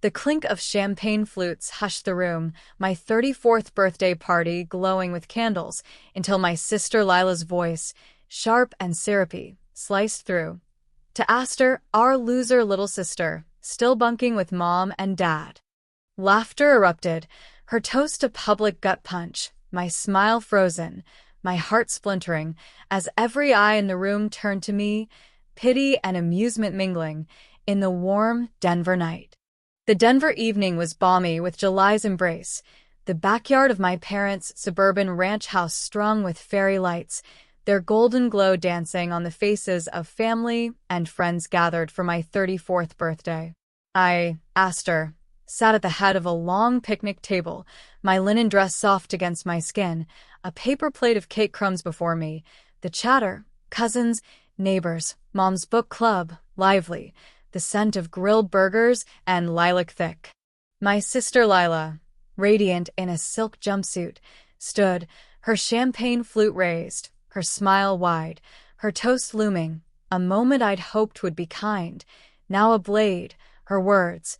The clink of champagne flutes hushed the room, my 34th birthday party glowing with candles, until my sister Lila's voice, sharp and syrupy, sliced through. To Aster, our loser little sister, still bunking with Mom and Dad. Laughter erupted, her toast a public gut punch, my smile frozen, my heart splintering, as every eye in the room turned to me, pity and amusement mingling, in the warm Denver night. The Denver evening was balmy with July's embrace, the backyard of my parents' suburban ranch house strung with fairy lights, their golden glow dancing on the faces of family and friends gathered for my 34th birthday. I, Aster, sat at the head of a long picnic table, my linen dress soft against my skin, a paper plate of cake crumbs before me, the chatter, cousins, neighbors, Mom's book club, lively, the scent of grilled burgers and lilac thick. My sister Lila, radiant in a silk jumpsuit, stood, her champagne flute raised, her smile wide, her toast looming, a moment I'd hoped would be kind, now a blade, her words.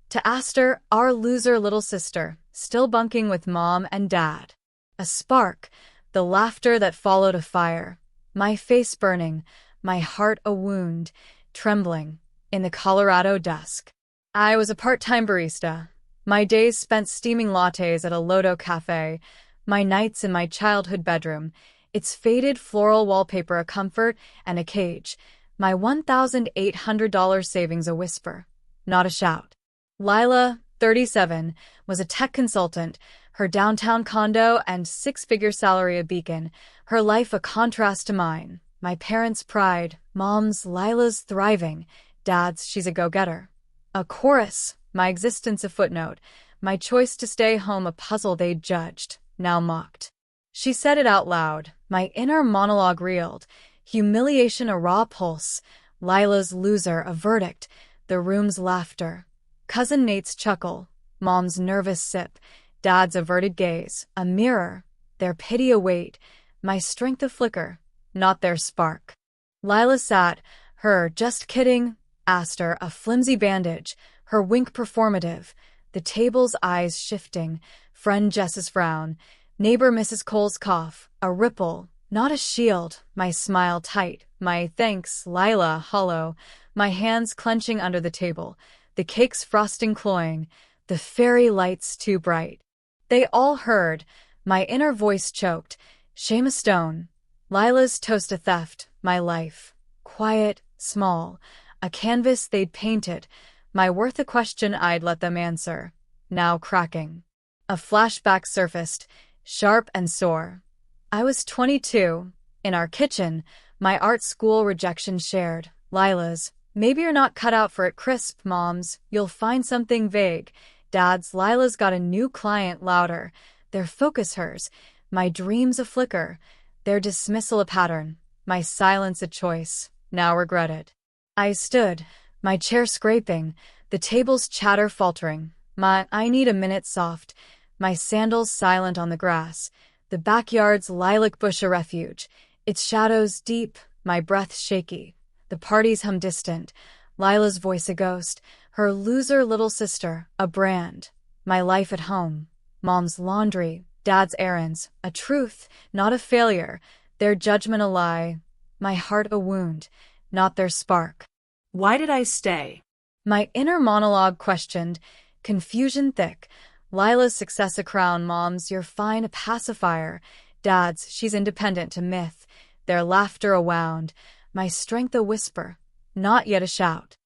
To Aster, our loser little sister, still bunking with Mom and Dad. A spark, the laughter that followed a fire, my face burning, my heart a wound, trembling, in the Colorado dusk. I was a part-time barista, my days spent steaming lattes at a Lodo cafe, my nights in my childhood bedroom, its faded floral wallpaper a comfort and a cage, my $1,800 savings a whisper, not a shout. Lila, 37, was a tech consultant, her downtown condo and six-figure salary a beacon, her life a contrast to mine, my parents' pride, Mom's Lila's thriving, Dad's she's a go-getter. A chorus, my existence a footnote, my choice to stay home a puzzle they'd judged, now mocked. She said it out loud, my inner monologue reeled, humiliation a raw pulse, Lila's loser a verdict, the room's laughter. Cousin Nate's chuckle, Mom's nervous sip, Dad's averted gaze, a mirror, their pity a weight, my strength a flicker, not their spark. Lila sat, her just kidding, Aster a flimsy bandage, her wink performative, the table's eyes shifting, friend Jess's frown, neighbor Mrs. Cole's cough, a ripple, not a shield, my smile tight, my thanks, Lila, hollow, my hands clenching under the table, the cake's frosting cloying, the fairy lights too bright. They all heard, my inner voice choked, shame a stone, Lila's toast a theft, my life, quiet, small, a canvas they'd painted, my worth a question I'd let them answer, now cracking. A flashback surfaced, sharp and sore. I was 22, in our kitchen, my art school rejection shared, Lila's. Maybe you're not cut out for it crisp, Mom's, you'll find something vague. Dad's, Lila's got a new client louder, their focus hers, my dreams a flicker, their dismissal a pattern, my silence a choice, now regretted. I stood, my chair scraping, the table's chatter faltering, my I need a minute soft, my sandals silent on the grass, the backyard's lilac bush a refuge, its shadows deep, my breath shaky, the party's hum distant, Lila's voice a ghost, her loser little sister, a brand, my life at home, Mom's laundry, Dad's errands, a truth, not a failure, their judgment a lie, my heart a wound, not their spark. Why did I stay? My inner monologue questioned, confusion thick, Lila's success a crown, Mom's you're fine a pacifier, Dad's she's independent to myth, their laughter a wound, my strength a whisper, not yet a shout.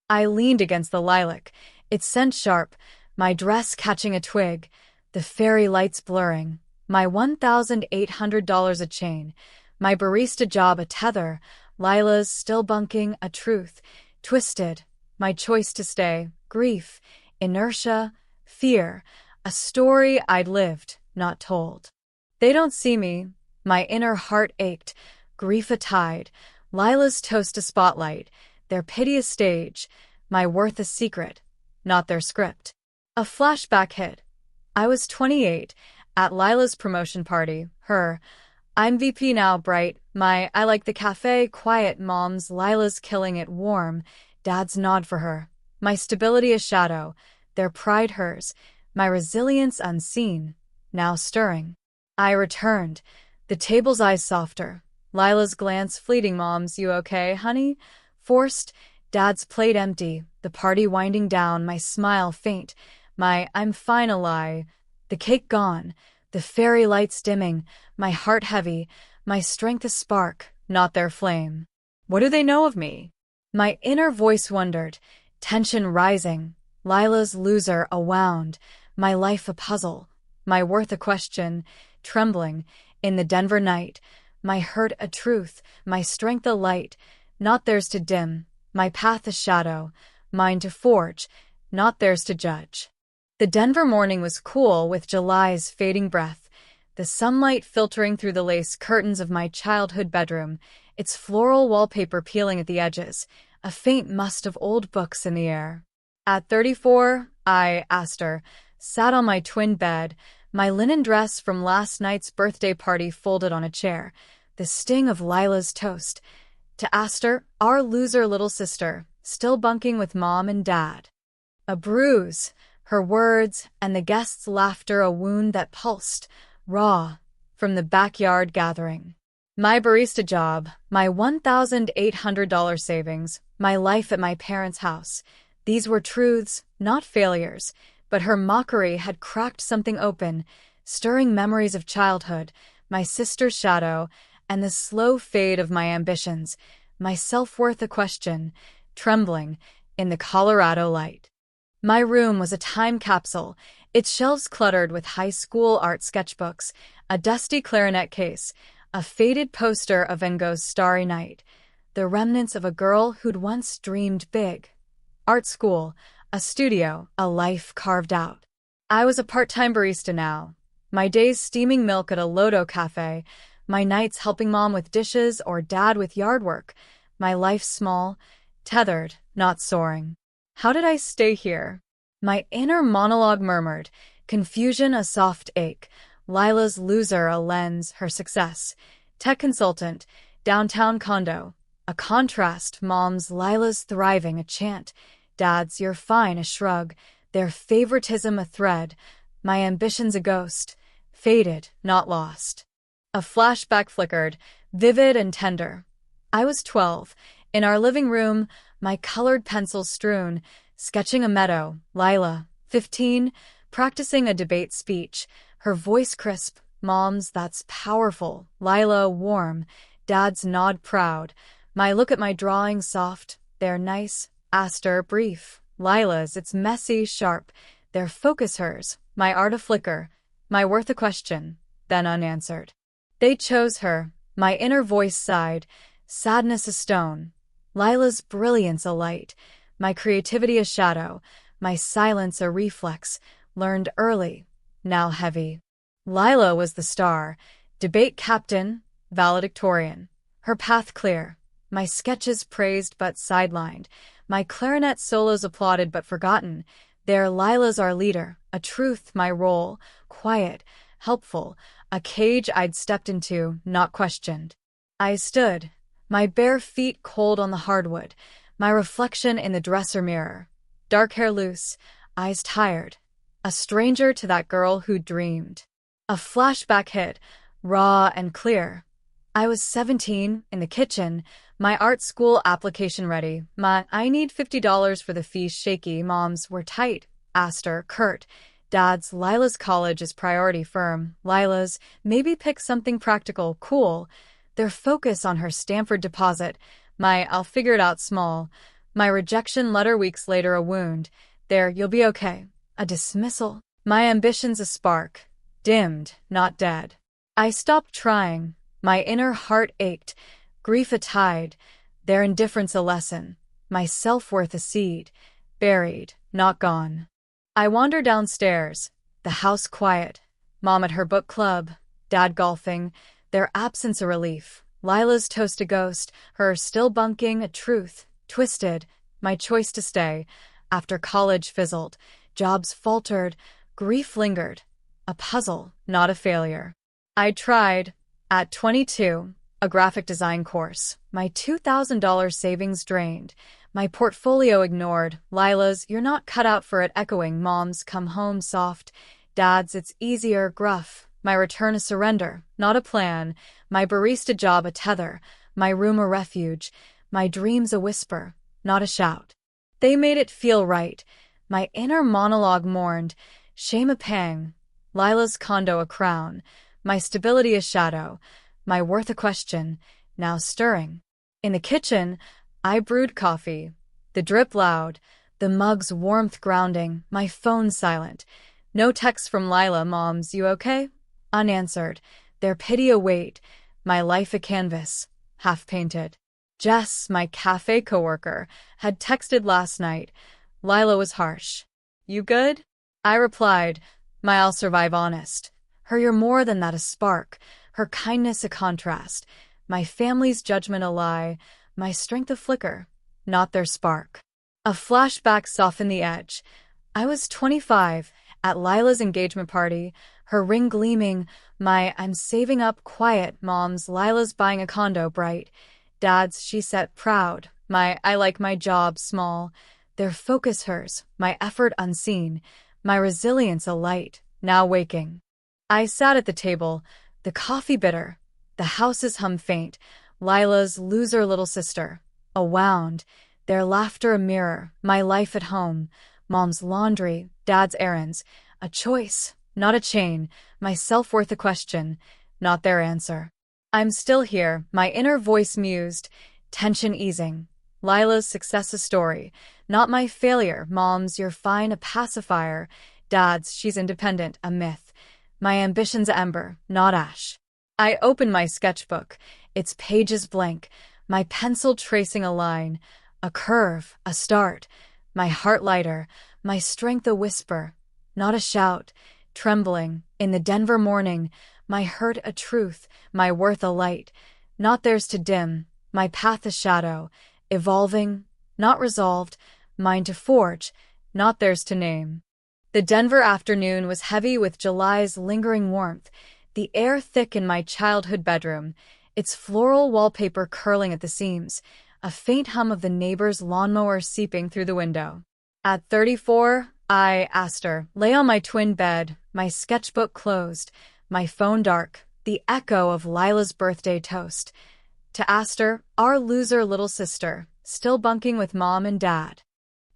I leaned against the lilac, its scent sharp, my dress catching a twig, the fairy lights blurring, my $1,800 a chain, my barista job a tether, Lila's still bunking a truth, twisted, my choice to stay, grief, inertia, fear, a story I'd lived, not told. They don't see me, my inner heart ached, grief a tide, Lila's toast a spotlight, their pity a stage, my worth a secret, not their script. A flashback hit. I was 28, at Lila's promotion party, her, I'm VP now bright, my I like the cafe quiet, Mom's Lila's killing it warm, Dad's nod for her, my stability a shadow, their pride hers, my resilience unseen, now stirring. I returned, the table's eyes softer, Lila's glance fleeting. Mom's, you okay, honey? Forced, Dad's plate empty, the party winding down, my smile faint, my I'm fine a lie, the cake gone, the fairy lights dimming, my heart heavy, my strength a spark, not their flame. What do they know of me? My inner voice wondered, tension rising, Lila's loser a wound, my life a puzzle, my worth a question, trembling, in the Denver night, my hurt a truth, my strength a light, not theirs to dim, my path a shadow, mine to forge, not theirs to judge. The Denver morning was cool with July's fading breath, the sunlight filtering through the lace curtains of my childhood bedroom, its floral wallpaper peeling at the edges, a faint must of old books in the air. At 34, I, Aster, sat on my twin bed, my linen dress from last night's birthday party folded on a chair, the sting of Lila's toast. To Aster, our loser little sister, still bunking with Mom and Dad. A bruise, her words, and the guests' laughter a wound that pulsed, raw, from the backyard gathering. My barista job, my $1,800 savings, my life at my parents' house. These were truths, not failures, but her mockery had cracked something open, stirring memories of childhood, my sister's shadow, and the slow fade of my ambitions, my self-worth a question, trembling, in the Colorado light. My room was a time capsule, its shelves cluttered with high school art sketchbooks, a dusty clarinet case, a faded poster of Van Gogh's Starry Night, the remnants of a girl who'd once dreamed big. Art school, a studio, a life carved out. I was a part-time barista now, my days steaming milk at a Lodo cafe, my nights helping Mom with dishes or Dad with yard work, my life small, tethered, not soaring. How did I stay here? My inner monologue murmured, confusion a soft ache, Lila's loser a lens, her success, tech consultant, downtown condo, a contrast, Mom's Lila's thriving a chant, Dad's you're fine a shrug, their favoritism a thread, my ambitions a ghost, faded, not lost. A flashback flickered, vivid and tender. I was 12, in our living room, my colored pencils strewn, sketching a meadow, Lila, 15, practicing a debate speech, her voice crisp, Mom's that's powerful, Lila warm, Dad's nod proud, my look at my drawing soft, they're nice, Aster brief, Lila's it's messy, sharp, their focus hers, my art a flicker, my worth a question, then unanswered. They chose her, my inner voice sighed, sadness a stone, Lila's brilliance a light, my creativity a shadow, my silence a reflex, learned early, now heavy. Lila was the star, debate captain, valedictorian, her path clear, my sketches praised but sidelined, my clarinet solos applauded but forgotten, there Lila's our leader, a truth my role, quiet, helpful, a cage I'd stepped into, not questioned. I stood, my bare feet cold on the hardwood, my reflection in the dresser mirror, dark hair loose, eyes tired, a stranger to that girl who dreamed. A flashback hit, raw and clear. I was 17, in the kitchen, my art school application ready, my I need $50 for the fees shaky, Mom's were tight, Aster, curt, Dad's Lila's college is priority firm, Lila's maybe pick something practical, cool, their focus on her Stanford deposit, my I'll figure it out small, my rejection letter weeks later a wound, there you'll be okay, a dismissal, my ambitions a spark, dimmed, not dead. I stopped trying, my inner heart ached, grief a tide, their indifference a lesson, my self-worth a seed, buried, not gone. I wander downstairs, the house quiet, Mom at her book club, Dad golfing, their absence a relief, Lila's toast a ghost, her still bunking a truth, twisted, my choice to stay, after college fizzled, jobs faltered, grief lingered, a puzzle, not a failure. I tried, at 22, a graphic design course, my $2,000 savings drained, My portfolio ignored. Lila's, you're not cut out for it echoing. Mom's, come home soft. Dad's, it's easier gruff. My return a surrender, not a plan. My barista job a tether. My room a refuge. My dreams a whisper, not a shout. They made it feel right. My inner monologue mourned. Shame a pang. Lila's condo a crown. My stability a shadow. My worth a question, now stirring. In the kitchen, I brewed coffee. The drip loud. The mug's warmth grounding. My phone silent. No text from Lila. Moms, you okay? Unanswered. Their pity a weight. My life a canvas, half painted. Jess, my cafe coworker, had texted last night. Lila was harsh. You good? I replied, my I'll survive honest. Her you're more than that a spark. Her kindness a contrast. My family's judgment a lie. My strength a flicker, not their spark. A flashback softened the edge. I was 25, at Lila's engagement party, her ring gleaming, my I'm saving up quiet. Mom's, Lila's buying a condo bright. Dad's, she set proud. My I like my job small. Their focus hers, my effort unseen. My resilience a light, now waking. I sat at the table, the coffee bitter. The house's hum faint. Lila's loser little sister, a wound. Their laughter a mirror, my life at home. Mom's laundry, dad's errands. A choice, not a chain. My self-worth a question, not their answer. I'm still here, my inner voice mused, tension easing. Lila's success a story, not my failure. Mom's, you're fine a pacifier. Dad's, she's independent, a myth. My ambition's a ember, not ash. I open my sketchbook, its pages blank, my pencil tracing a line, a curve, a start. My heart lighter, my strength a whisper, not a shout. Trembling, in the Denver morning, my hurt a truth, my worth a light. Not theirs to dim, my path a shadow. Evolving, not resolved, mine to forge, not theirs to name. The Denver afternoon was heavy with July's lingering warmth, the air thick in my childhood bedroom, its floral wallpaper curling at the seams, a faint hum of the neighbor's lawnmower seeping through the window. At 34, I, Aster, lay on my twin bed, my sketchbook closed, my phone dark, the echo of Lila's birthday toast. To Aster, our loser little sister, still bunking with mom and dad.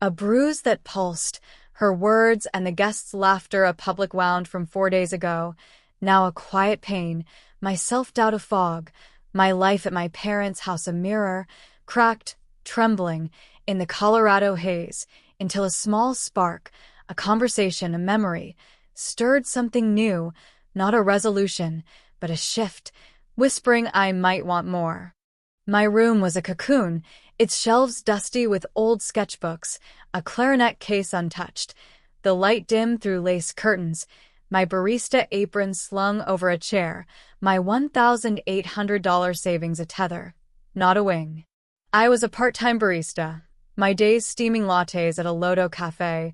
A bruise that pulsed, her words and the guests' laughter a public wound from 4 days ago. Now a quiet pain, my self-doubt a fog, my life at my parents' house a mirror, cracked, trembling, in the Colorado haze, until a small spark, a conversation, a memory, stirred something new, not a resolution, but a shift, whispering I might want more. My room was a cocoon, its shelves dusty with old sketchbooks, a clarinet case untouched, the light dim through lace curtains, my barista apron slung over a chair, my $1,800 savings a tether, not a wing. I was a part-time barista, my days steaming lattes at a Lodo cafe,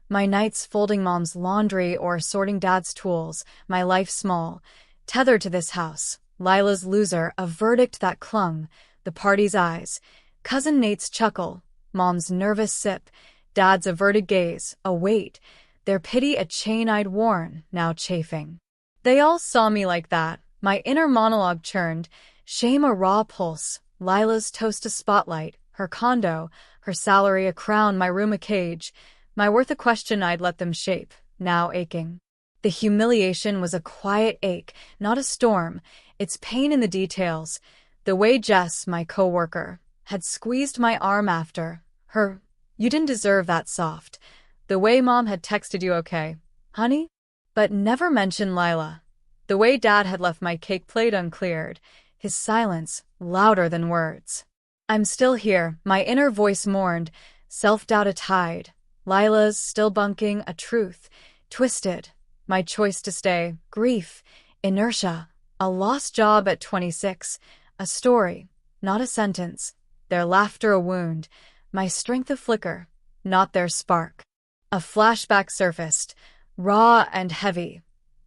my nights folding mom's laundry or sorting dad's tools, my life small, tethered to this house. Lila's loser, a verdict that clung, the party's eyes, cousin Nate's chuckle, mom's nervous sip, dad's averted gaze, a weight, their pity a chain I'd worn, now chafing. They all saw me like that, my inner monologue churned, shame a raw pulse, Lila's toast a spotlight, her condo, her salary a crown, my room a cage, my worth a question I'd let them shape, now aching. The humiliation was a quiet ache, not a storm, its pain in the details. The way Jess, my coworker, had squeezed my arm after her, you didn't deserve that soft. The way mom had texted you okay, honey? But never mentioned Lila. The way dad had left my cake plate uncleared, his silence louder than words. I'm still here, my inner voice mourned, self-doubt a tide. Lila's still bunking a truth, twisted. My choice to stay, grief, inertia, a lost job at 26, a story, not a sentence, their laughter a wound, my strength a flicker, not their spark. A flashback surfaced, raw and heavy.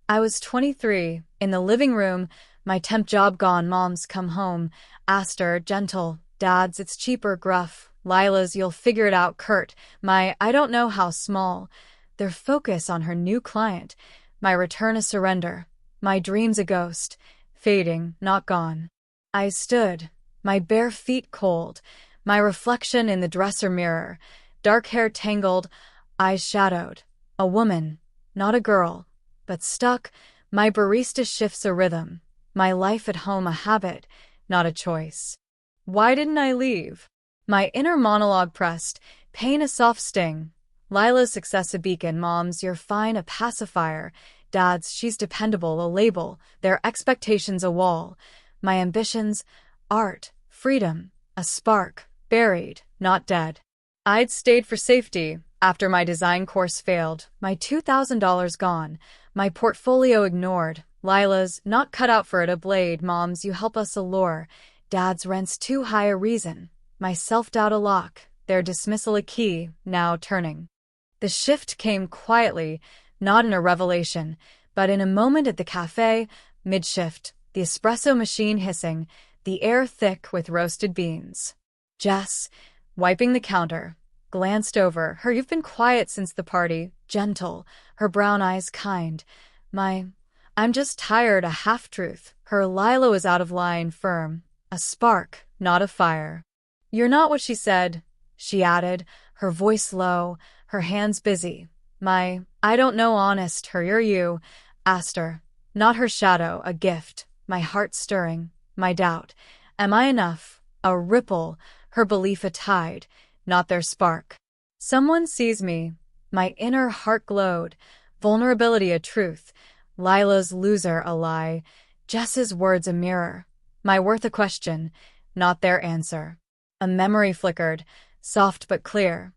I was 23, in the living room, my temp job gone, mom's come home, Aster, gentle, dad's it's cheaper, gruff, Lila's "you'll figure it out" curt, my "I don't know how" small, their focus on her new client, my return a surrender, my dreams a ghost, fading, not gone. I stood, my bare feet cold, my reflection in the dresser mirror, dark hair tangled, eyes shadowed. A woman, not a girl, but stuck, my barista shifts a rhythm, my life at home a habit, not a choice. Why didn't I leave? My inner monologue pressed, pain a soft sting. Lila's success a beacon, mom's "you're fine" a pacifier, dad's "she's dependable" a label, their expectations a wall. My ambitions, art, freedom, a spark, buried, not dead. I'd stayed for safety. After my design course failed, my $2,000 gone, my portfolio ignored. Lila's "not cut out for it" a blade, mom's "you help us" a lure, dad's "rent's too high" a reason, my self-doubt a lock, their dismissal a key, now turning. The shift came quietly, not in a revelation, but in a moment at the cafe, mid-shift, the espresso machine hissing, the air thick with roasted beans. Jess, wiping the counter, glanced over her. "You've been quiet since the party," gentle, her brown eyes kind. My "I'm just tired" a half-truth, her Lila was out of line, firm, a spark, not a fire. "You're not what she said," she added, her voice low, her hands busy. My "I don't know" honest, her "you're you" asked her, not her shadow, a gift, my heart stirring, my doubt. Am I enough? A ripple, her belief a tide, not their spark. Someone sees me. My inner heart glowed, vulnerability a truth, Lila's loser a lie, Jess's words a mirror, my worth a question, not their answer. A memory flickered, soft but clear.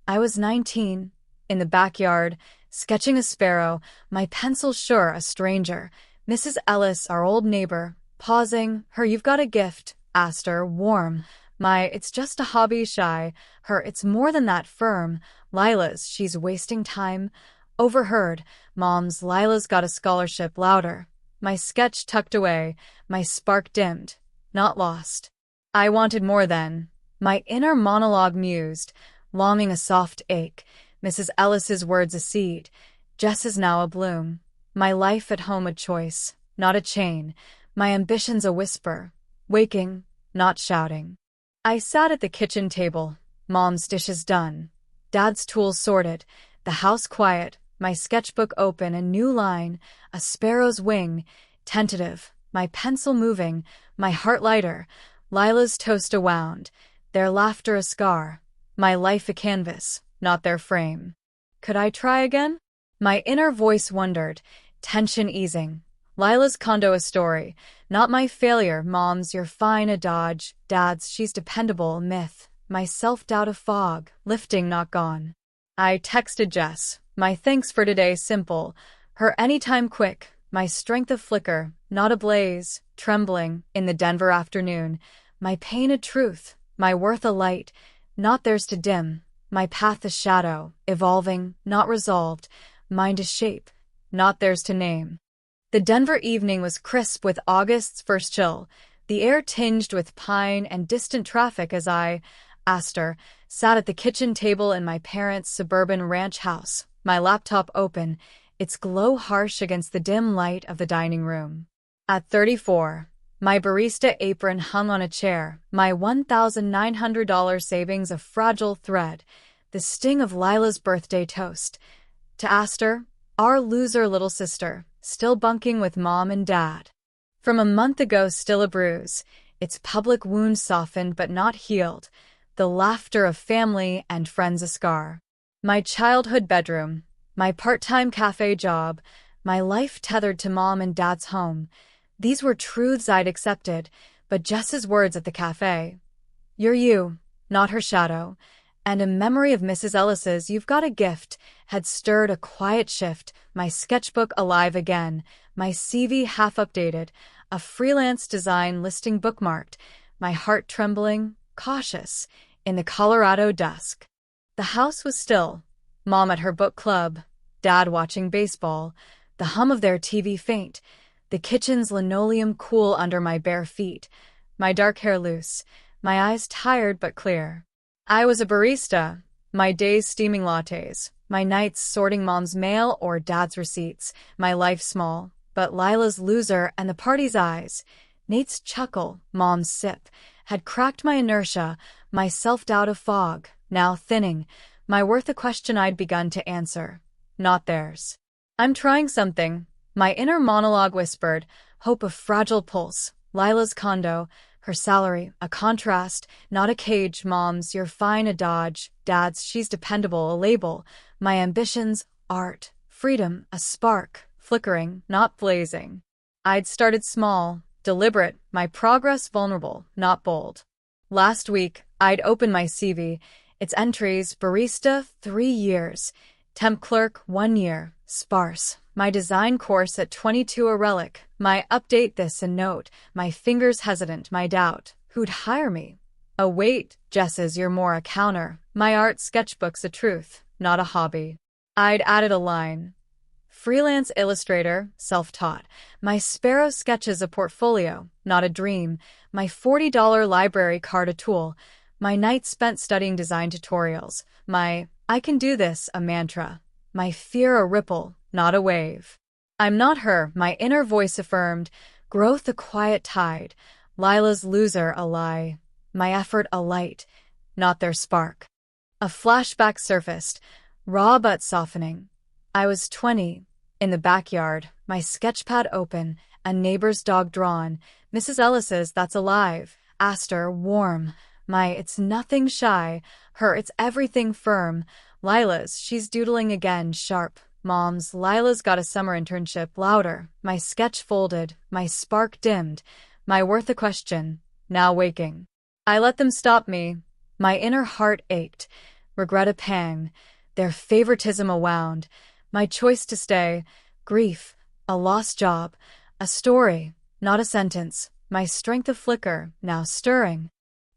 I was 19, in the backyard, sketching a sparrow, my pencil sure a stranger. Mrs. Ellis, our old neighbor, pausing, her "you've got a gift," asked her, warm. My "it's just a hobby" shy, her "it's more than that" firm. Lila's "she's wasting time." Overheard, mom's "Lila's got a scholarship" louder. My sketch tucked away, my spark dimmed, not lost. I wanted more then. My inner monologue mused, longing a soft ache, Mrs. Ellis's words a seed, Jess's now a bloom. My life at home a choice, not a chain, my ambitions a whisper, waking, not shouting. I sat at the kitchen table, mom's dishes done, dad's tools sorted, the house quiet, my sketchbook open, a new line, a sparrow's wing, tentative, my pencil moving, my heart lighter, Lila's toast a wound, their laughter a scar, my life a canvas, not their frame. Could I try again? My inner voice wondered, tension easing. Lila's condo a story, not my failure, mom's "you're fine" a dodge, dad's "she's dependable" a myth, my self-doubt a fog, lifting not gone. I texted Jess, my "thanks for today" simple, her "anytime" quick, my strength a flicker, not a blaze, trembling, in the Denver afternoon, my pain a truth, my worth a light, not theirs to dim, my path a shadow, evolving, not resolved, mind a shape, not theirs to name. The Denver evening was crisp with August's first chill, the air tinged with pine and distant traffic as I, Astor, sat at the kitchen table in my parents' suburban ranch house, my laptop open, its glow harsh against the dim light of the dining room. At 34, my barista apron hung on a chair, my $1,900 savings a fragile thread, the sting of Lila's birthday toast. To Astor, our loser little sister, still bunking with mom and dad. From a month ago still a bruise, its public wound softened but not healed, the laughter of family and friends a scar. My childhood bedroom, my part-time cafe job, my life tethered to mom and dad's home. These were truths I'd accepted, but Jess's words at the cafe. "You're you," not her shadow, and a memory of Mrs. Ellis's "you've got a gift" had stirred a quiet shift, my sketchbook alive again, my CV half updated, a freelance design listing bookmarked, my heart trembling, cautious, in the Colorado dusk. The house was still, mom at her book club, dad watching baseball, the hum of their TV faint, the kitchen's linoleum cool under my bare feet, my dark hair loose, my eyes tired but clear. I was a barista. My days steaming lattes, my nights sorting mom's mail or dad's receipts, my life small. But Lila's loser and the party's eyes, Nate's chuckle, mom's sip, had cracked my inertia, my self-doubt a fog, now thinning, my worth a question I'd begun to answer. Not theirs. I'm trying something, my inner monologue whispered, hope a fragile pulse, Lila's condo, her salary, a contrast, not a cage, mom's, you're fine, a dodge, dad's, she's dependable, a label, my ambitions, art, freedom, a spark, flickering, not blazing. I'd started small, deliberate, my progress vulnerable, not bold. Last week, I'd opened my CV, its entries, barista, 3 years, temp clerk, 1 year, sparse, my design course at 22 a relic, my update this a note, my fingers hesitant, my doubt, who'd hire me? A wait, Jess's, you're more a counter, my art sketchbook's a truth, not a hobby. I'd added a line. Freelance illustrator, self-taught. My sparrow sketches a portfolio, not a dream. My $40 library card a tool. My nights spent studying design tutorials. My I can do this a mantra. My fear a ripple, not a wave. I'm not her, my inner voice affirmed. Growth a quiet tide. Lila's loser a lie. My effort a light, not their spark. A flashback surfaced, raw but softening. I was 20. In the backyard, my sketchpad open, a neighbor's dog drawn, Mrs. Ellis's that's alive, Aster warm, my it's nothing shy, her it's everything firm, Lila's she's doodling again sharp, mom's Lila's got a summer internship louder, my sketch folded, my spark dimmed, my worth a question, now waking. I let them stop me, my inner heart ached, regret a pang, their favoritism a wound, my choice to stay, grief, a lost job, a story, not a sentence, my strength a flicker, now stirring.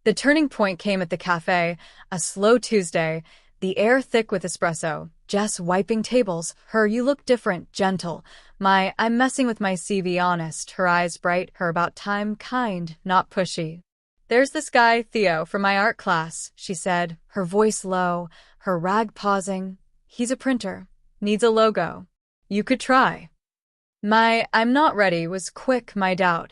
The turning point came at the cafe, a slow Tuesday, the air thick with espresso, Jess wiping tables, her you look different, gentle, my I'm messing with my CV honest, her eyes bright, her about time kind, not pushy. There's this guy, Theo, from my art class, she said, her voice low, her rag pausing. He's a printer. Needs a logo. You could try. My I'm not ready was quick, my doubt.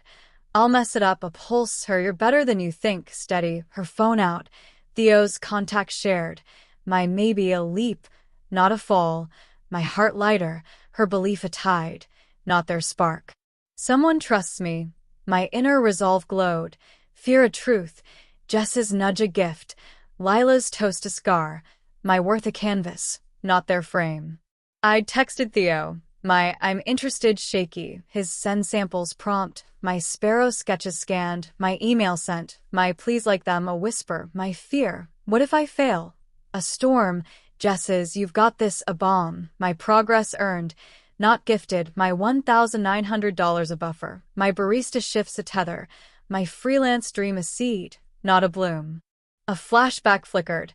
I'll mess it up, a pulse, her you're better than you think, steady, her phone out. Theo's contact shared. My maybe a leap, not a fall. My heart lighter, her belief a tide, not their spark. Someone trusts me. My inner resolve glowed. Fear a truth. Jess's nudge a gift. Lila's toast a scar. My worth a canvas, not their frame. I'd texted Theo, my I'm interested shaky, his send samples prompt, my sparrow sketches scanned, my email sent, my please like them a whisper, my fear, what if I fail? A storm, Jess's you've got this a bomb, my progress earned, not gifted, my $1,900 a buffer, my barista shifts a tether, my freelance dream a seed, not a bloom. A flashback flickered.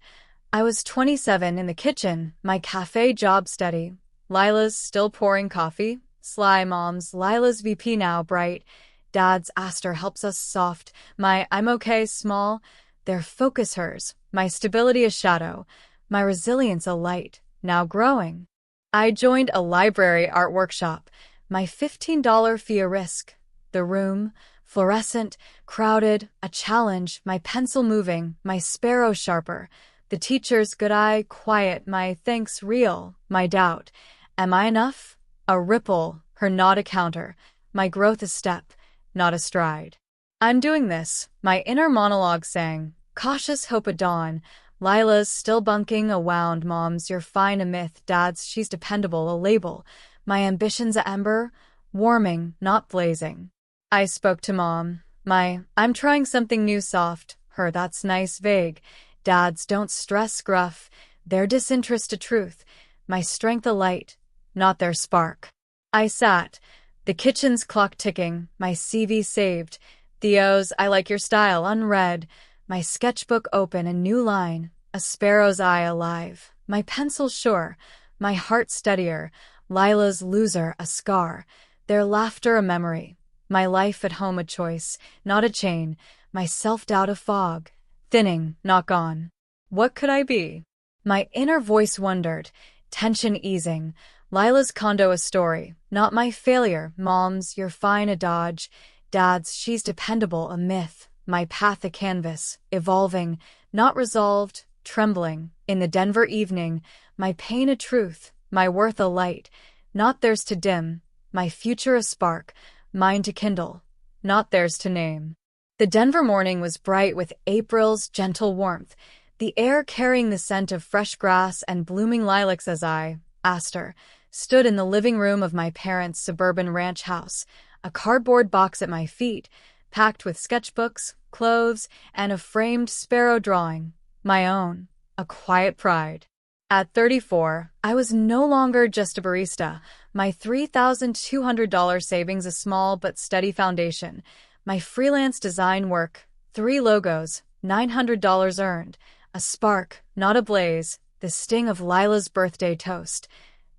I was 27 in the kitchen, my cafe job steady. Lila's still pouring coffee. Sly mom's, Lila's VP now bright. Dad's Aster helps us soft. My I'm okay small. Their focus hers. My stability a shadow. My resilience a light, now growing. I joined a library art workshop. My $15 fee a risk. The room, fluorescent, crowded, a challenge. My pencil moving, my sparrow sharper. The teacher's good eye, quiet, my thanks real, my doubt. Am I enough? A ripple, her nod a counter, my growth a step, not a stride. I'm doing this, my inner monologue sang, cautious hope a dawn. Lila's still bunking a wound, mom's you're fine a myth, dad's she's dependable a label. My ambitions a ember, warming, not blazing. I spoke to mom, my I'm trying something new soft, her that's nice vague. Dads don't stress gruff, their disinterest a truth, my strength a light, not their spark. I sat, the kitchen's clock ticking, my CV saved, Theo's I like your style unread, my sketchbook open a new line, a sparrow's eye alive, my pencil sure, my heart steadier, Lila's loser a scar, their laughter a memory, my life at home a choice, not a chain, my self-doubt a fog. Thinning, not gone. What could I be? My inner voice wondered, tension easing. Lila's condo a story, not my failure. Mom's, you're fine a dodge. Dad's, she's dependable a myth. My path a canvas, evolving, not resolved, trembling. In the Denver evening, my pain a truth, my worth a light, not theirs to dim. My future a spark, mine to kindle, not theirs to name. The Denver morning was bright with April's gentle warmth, the air carrying the scent of fresh grass and blooming lilacs as I, Astor, stood in the living room of my parents' suburban ranch house, a cardboard box at my feet, packed with sketchbooks, clothes, and a framed sparrow drawing, my own, a quiet pride. At 34, I was no longer just a barista, my $3,200 savings a small but steady foundation, my freelance design work, 3 logos, $900 earned, a spark, not a blaze, the sting of Lila's birthday toast.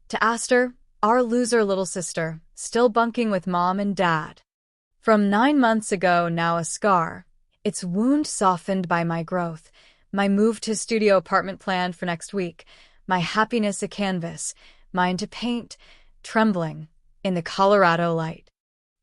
To Astor, our loser little sister, still bunking with mom and dad. From 9 months ago, now a scar, its wound softened by my growth, my move to studio apartment planned for next week, my happiness a canvas, mine to paint, trembling, in the Colorado light.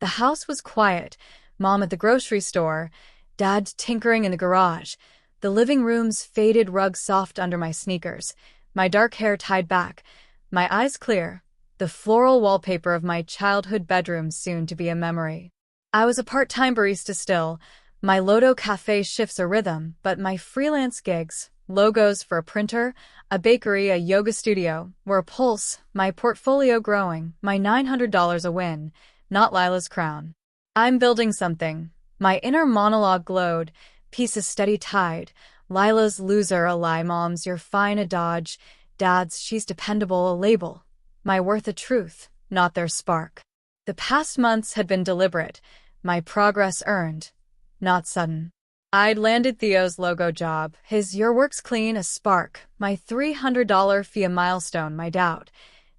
The house was quiet, mom at the grocery store, dad tinkering in the garage, the living room's faded rug soft under my sneakers, my dark hair tied back, my eyes clear, the floral wallpaper of my childhood bedroom soon to be a memory. I was a part-time barista still, my Lodo Cafe shifts a rhythm, but my freelance gigs, logos for a printer, a bakery, a yoga studio, were a pulse, my portfolio growing, my $900 a win, not Lila's crown. I'm building something. My inner monologue glowed, peace a steady tide, Lila's loser a lie, mom's, you're fine a dodge, dad's, she's dependable a label, my worth a truth, not their spark. The past months had been deliberate, my progress earned, not sudden. I'd landed Theo's logo job, his your work's clean a spark, my $300 fee a milestone, my doubt.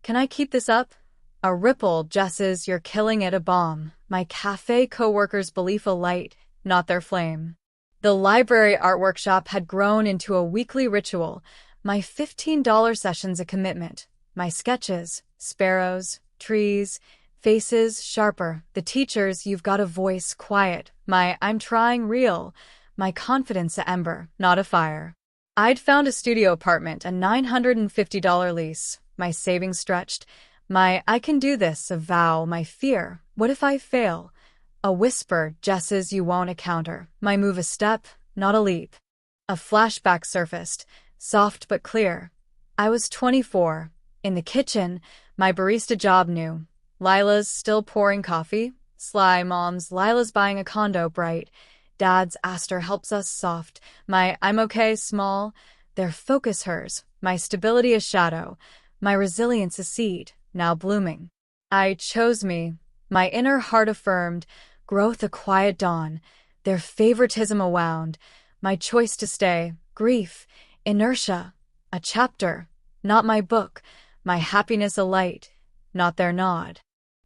Can I keep this up? A ripple, Jess's you're killing it a bomb, my cafe co-workers' belief a light, not their flame. The library art workshop had grown into a weekly ritual, my $15 sessions a commitment, my sketches, sparrows, trees, faces sharper, the teachers you've got a voice quiet, my I'm trying real, my confidence a ember, not a fire. I'd found a studio apartment, a $950 lease, my savings stretched, my I can do this a vow, my fear, what if I fail? A whisper, Jess's you won't encounter, my move a step, not a leap. A flashback surfaced, soft but clear. I was 24, in the kitchen, my barista job new. Lila's still pouring coffee, sly mom's, Lila's buying a condo bright, dad's Astor helps us soft, my I'm okay small, their focus hers, my stability a shadow, my resilience a seed, now blooming. I chose me, my inner heart affirmed, growth a quiet dawn, their favoritism a wound, my choice to stay, grief, inertia, a chapter, not my book, my happiness a light, not their nod.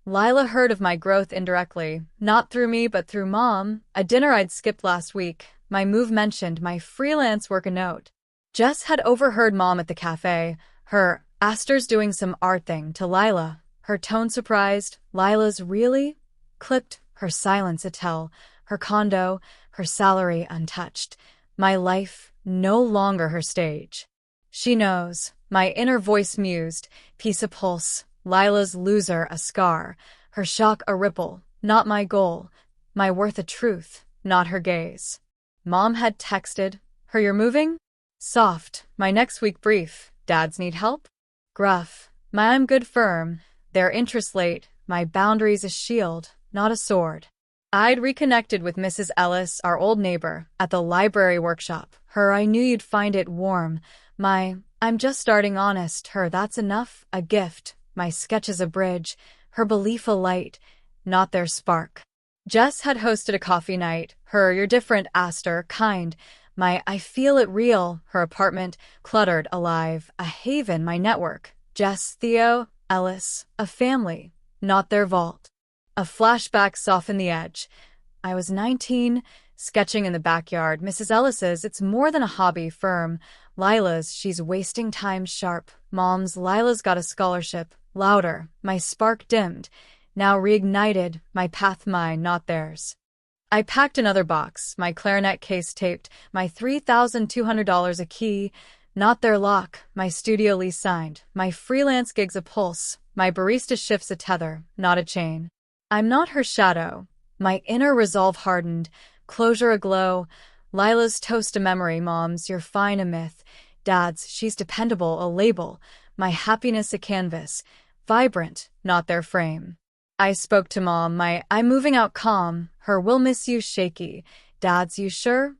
Lila heard of my growth indirectly, not through me but through mom, a dinner I'd skipped last week, my move mentioned, my freelance work a note. Jess had overheard mom at the cafe, her Astor's doing some art thing to Lila, her tone surprised, Lila's really? Clipped, her silence a tell, her condo, her salary untouched, my life no longer her stage. She knows, my inner voice mused, peace a pulse, Lila's loser a scar, her shock a ripple, not my goal, my worth a truth, not her gaze. Mom had texted, her you're moving? Soft, my next week brief, dads need help? Gruff, my I'm good firm, their interest late, my boundaries a shield, not a sword. I'd reconnected with Mrs. Ellis, our old neighbor, at the library workshop, her I knew you'd find it warm, my I'm just starting honest, her that's enough, a gift, my sketches a bridge, her belief a light, not their spark. Jess had hosted a coffee night, her you're different Astor, kind, my I feel it real, her apartment, cluttered, alive, a haven, my network, Jess, Theo, Ellis, a family, not their vault. A flashback softened the edge. I was 19, sketching in the backyard, Mrs. Ellis's, it's more than a hobby, firm, Lila's, she's wasting time sharp. Mom's, Lila's got a scholarship. Louder, my spark dimmed. Now reignited, my path mine, not theirs. I packed another box, my clarinet case taped, my $3,200 a key, not their lock, my studio lease signed, my freelance gigs a pulse, my barista shifts a tether, not a chain. I'm not her shadow. My inner resolve hardened, closure aglow. Lila's toast a memory, Mom's, you're fine a myth. Dad's, she's dependable, a label. My happiness a canvas, vibrant, not their frame. I spoke to Mom, I'm moving out calm, her will miss you shaky. Dad's, you sure?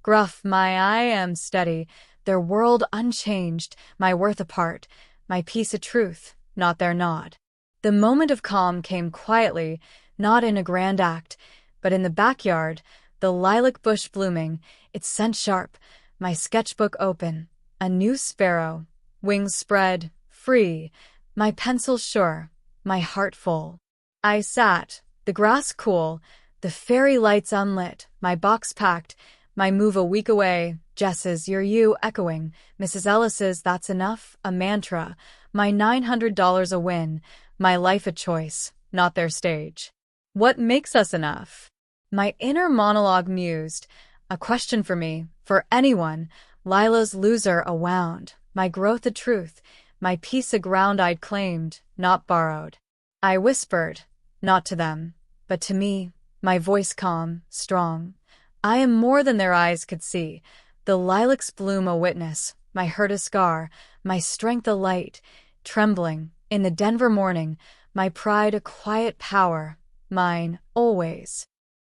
Gruff, I am steady, their world unchanged, my worth apart, my peace a truth, not their nod. The moment of calm came quietly, not in a grand act, but in the backyard, the lilac bush blooming, its scent sharp, my sketchbook open, a new sparrow, wings spread, free, my pencil sure, my heart full. I sat, the grass cool, the fairy lights unlit, my box packed, my move a week away, Jess's, you're you, echoing, Mrs. Ellis's, that's enough, a mantra, my $900 a win, my life a choice, not their stage. What makes us enough? My inner monologue mused, a question for me, for anyone, Lila's loser a wound, my growth a truth, my peace a ground I'd claimed, not borrowed. I whispered, not to them, but to me, my voice calm, strong. I am more than their eyes could see, the lilac's bloom a witness, my hurt a scar, my strength a light, trembling, in the Denver morning, my pride a quiet power, mine, always.